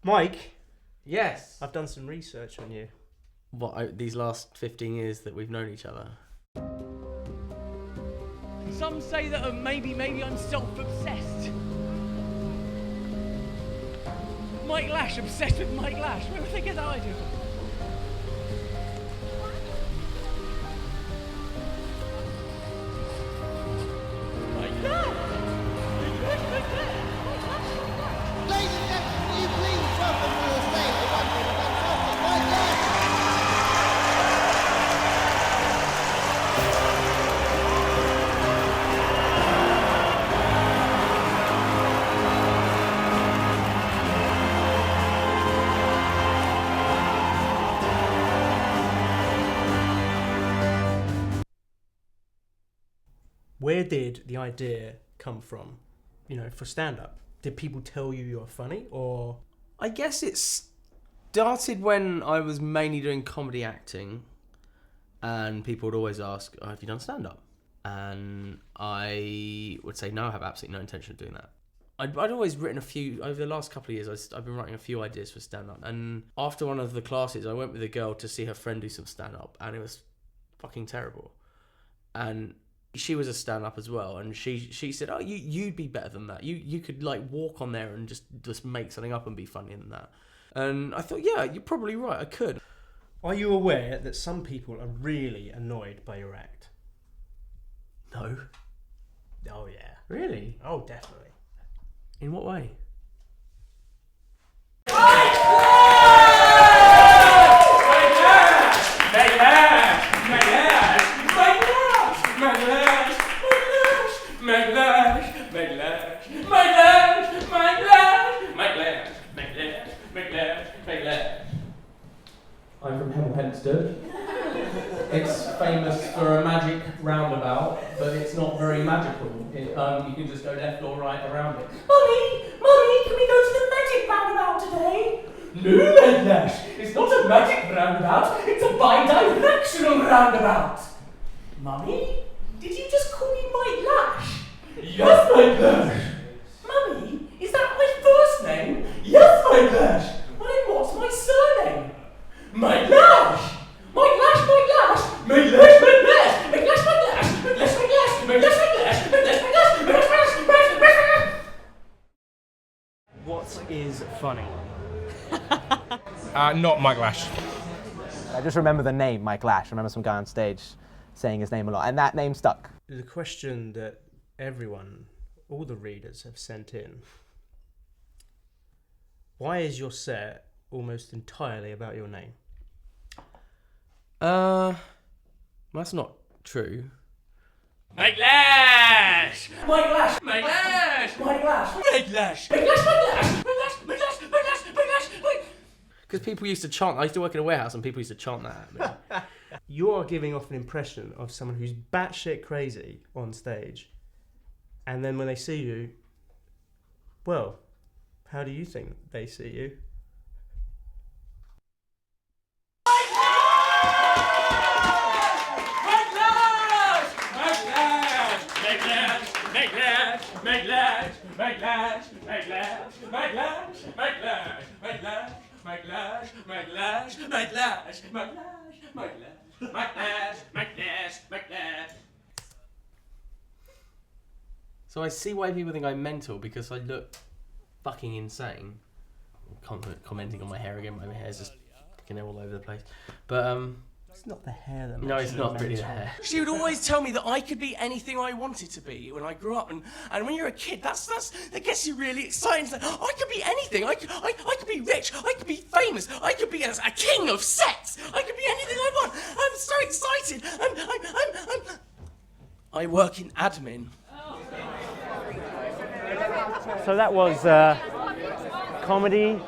Mike, Yes. I've done some research on you. These last 15 years that we've known each other? Some say that maybe I'm self-obsessed. Mike Lash, obsessed with Mike Lash. Where would they get that idea from? Mike Lash! Ladies and gentlemen, will you please welcome to the stage the wonderful and fantastic Mike Lash? Where did the idea come from, for stand-up? Did people tell you you're funny, or...? I guess it started when I was mainly doing comedy acting, and people would always ask, have you done stand-up? And I would say, no, I have absolutely no intention of doing that. I'd always written a few, over the last couple of years, I've been writing a few ideas for stand-up. And after one of the classes, I went with a girl to see her friend do some stand-up, and it was fucking terrible. And she was a stand-up as well, and she said, oh, you'd be better than that. You could like walk on there and just make something up and be funnier than that. And I thought, yeah, you're probably right, I could. Are you aware that some people are really annoyed by your act? No. Oh, yeah. Really? Oh, definitely. In what way? I'm from Hempstead. It's famous for a magic roundabout, but it's not very magical. You can just go left or right around it. Mummy, can we go to the magic roundabout today? No, Lash, it's not a magic roundabout, it's a bi-directional roundabout. Mummy, did you just call me Mike Lash? Yes, Mike Lash. Mummy, is that my first name? Yes, Mike Lash. Well, then what's my surname? Mike Lash! Mike Lash, Mike Lash! Mike Lash, Mike Lash! Mike Lash, Mike Lash! Mike Lash, Mike Lash! Mike Lash, Mike Lash! Mike Lash, Mike Lash! Mike Lash, Mike Lash! What is funny? Not Mike Lash. I just remember the name, Mike Lash. I remember some guy on stage saying his name a lot, and that name stuck. The question that everyone, all the readers have sent in. Why is your set almost entirely about your name? That's not true. Mike Lash! Mike Lash! Mike Lash! Mike Lash! Mike Lash! Mike Lash! Mike Lash! Mike Lash! Mike Lash! Mike Lash! Mike Lash! Mike. Because people used to chant. I used to work in a warehouse, and people used to chant that at me. You're giving off an impression of someone who's batshit crazy on stage, and then when they see you, well, how do you think they see you? So I see why people think I'm mental, because I look fucking insane. Commenting on my hair again, my hair's just fucking all over the place. But It's not the hair that no, makes it's you not really the mental. hair. She would always tell me that I could be anything I wanted to be when I grew up, and when you're a kid, that gets you really excited. It's like, oh, I could be anything. I could be rich. I could be famous. I could be a king of sex. I could be anything I want. I'm so excited. I work in admin. So that was comedy.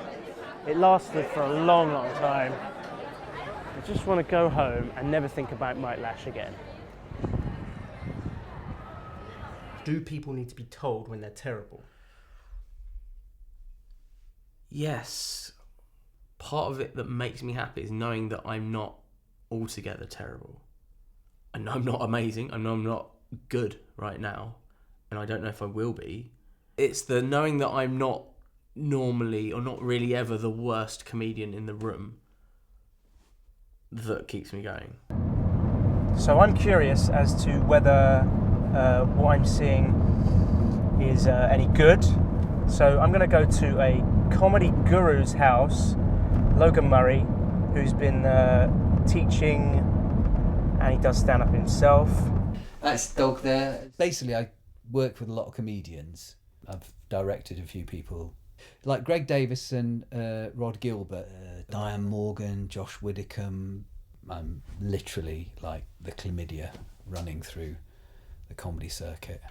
It lasted for a long, long time. I just want to go home and never think about Mike Lash again. Do people need to be told when they're terrible? Yes. Part of it that makes me happy is knowing that I'm not altogether terrible. I know I'm not amazing. I know I'm not good right now. And I don't know if I will be. It's the knowing that I'm not normally, or not really ever, the worst comedian in the room that keeps me going. So I'm curious as to whether what I'm seeing is any good. So I'm going to go to a comedy guru's house, Logan Murray, who's been teaching, and he does stand-up himself. That's Dog there. Basically, I work with a lot of comedians. I've directed a few people, like Greg Davison, Rod Gilbert, Diane Morgan, Josh Widdicombe. I'm literally like the chlamydia running through the comedy circuit.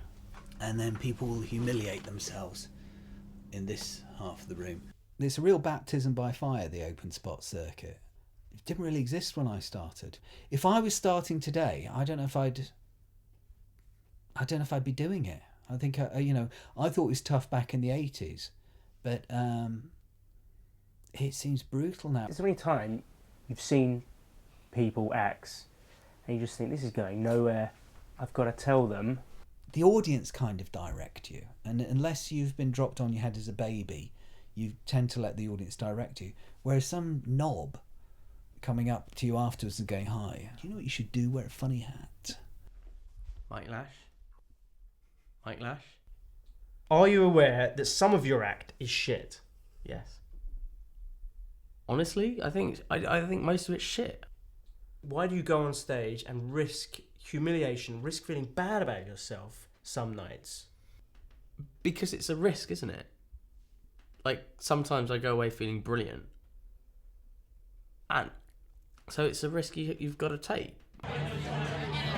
And then people will humiliate themselves in this half of the room. It's a real baptism by fire, the open spot circuit. It didn't really exist when I started. If I was starting today, I don't know if I'd be doing it. I think, I thought it was tough back in the 80s, but it seems brutal now. Is there any time you've seen people, acts, and you just think, this is going nowhere, I've got to tell them? The audience kind of direct you, and unless you've been dropped on your head as a baby, you tend to let the audience direct you. Whereas some knob coming up to you afterwards and going, hi, do you know what you should do? Wear a funny hat. Mike Lash? Mike Lash? Are you aware that some of your act is shit? Yes. Honestly, I think most of it's shit. Why do you go on stage and risk humiliation, risk feeling bad about yourself some nights? Because it's a risk, isn't it? Like, sometimes I go away feeling brilliant. And so it's a risk you've got to take.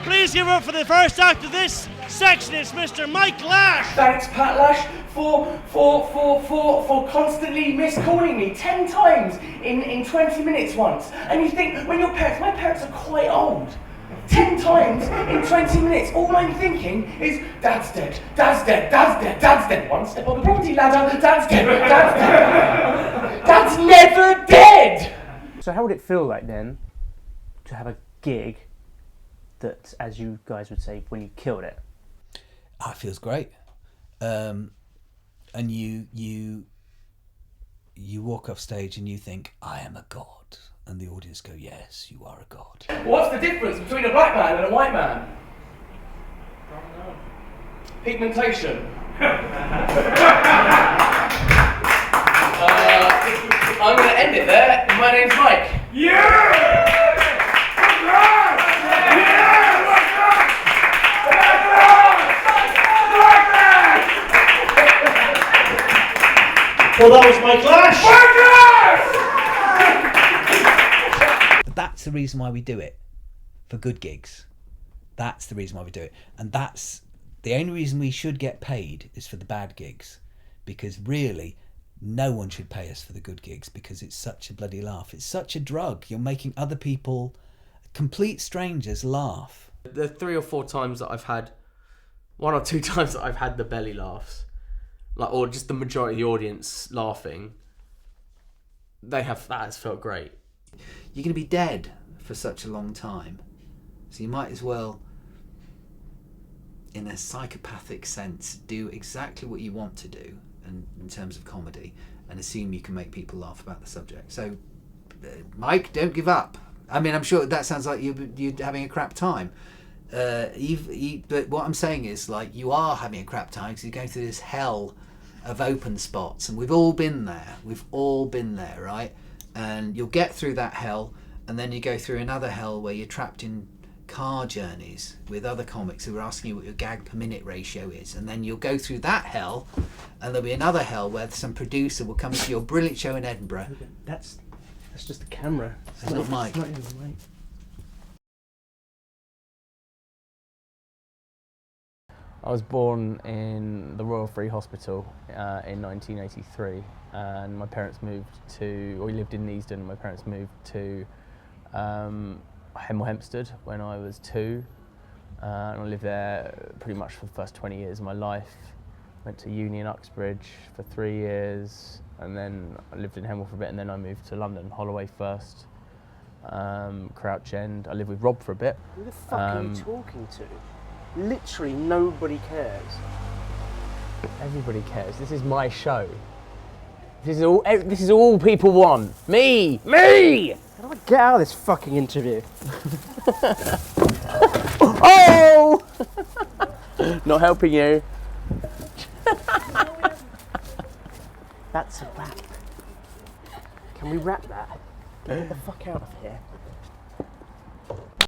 Please give up for the first act of this section. It's Mr. Mike Lash. Thanks, Pat Lash, for constantly miscalling me 10 times in 20 minutes once. And you think, when my parents are quite old, 10 times in 20 minutes, all I'm thinking is, Dad's dead, Dad's dead, Dad's dead, Dad's dead. One step on the property ladder, Dad's dead, Dad's dead. Dad's never dead! So how would it feel like then to have a gig that, as you guys would say, when you killed it? Oh, it feels great. And you walk off stage and you think, I am a god. And the audience go, yes, you are a god. What's the difference between a black man and a white man? I don't know. Pigmentation. I'm going to end it there. My name's Mike. Yeah! Well, that was Mike Lash! That's the reason why we do it, for good gigs. That's the reason why we do it. And that's the only reason we should get paid is for the bad gigs. Because really, no one should pay us for the good gigs because it's such a bloody laugh. It's such a drug. You're making other people, complete strangers, laugh. The 3 or 4 times that I've had, 1 or 2 times that I've had the belly laughs, or just the majority of the audience laughing, that has felt great. You're going to be dead for such a long time, so you might as well, in a psychopathic sense, do exactly what you want to do in terms of comedy and assume you can make people laugh about the subject. So, Mike, don't give up. I mean, I'm sure that sounds like you're having a crap time. But what I'm saying is, like, you are having a crap time because you're going through this hell of open spots, and we've all been there. We've all been there, right? And you'll get through that hell, and then you go through another hell where you're trapped in car journeys with other comics who are asking you what your gag per minute ratio is, and then you'll go through that hell, and there'll be another hell where some producer will come to your brilliant show in Edinburgh. That's just a camera. It's not Mike. It's not even Mike. I was born in the Royal Free Hospital in 1983, and my parents moved to, or we lived in Neasden, and my parents moved to Hemel Hempstead when I was 2, and I lived there pretty much for the first 20 years of my life. Went to uni in Uxbridge for 3 years, and then I lived in Hemel for a bit, and then I moved to London, Holloway first, Crouch End. I lived with Rob for a bit. Who the fuck are you talking to? Literally nobody cares. Everybody cares. This is my show. This is all people want. Me. How do I get out of this fucking interview? Oh! Not helping you. That's a wrap. Can we wrap that? Get the fuck out of here.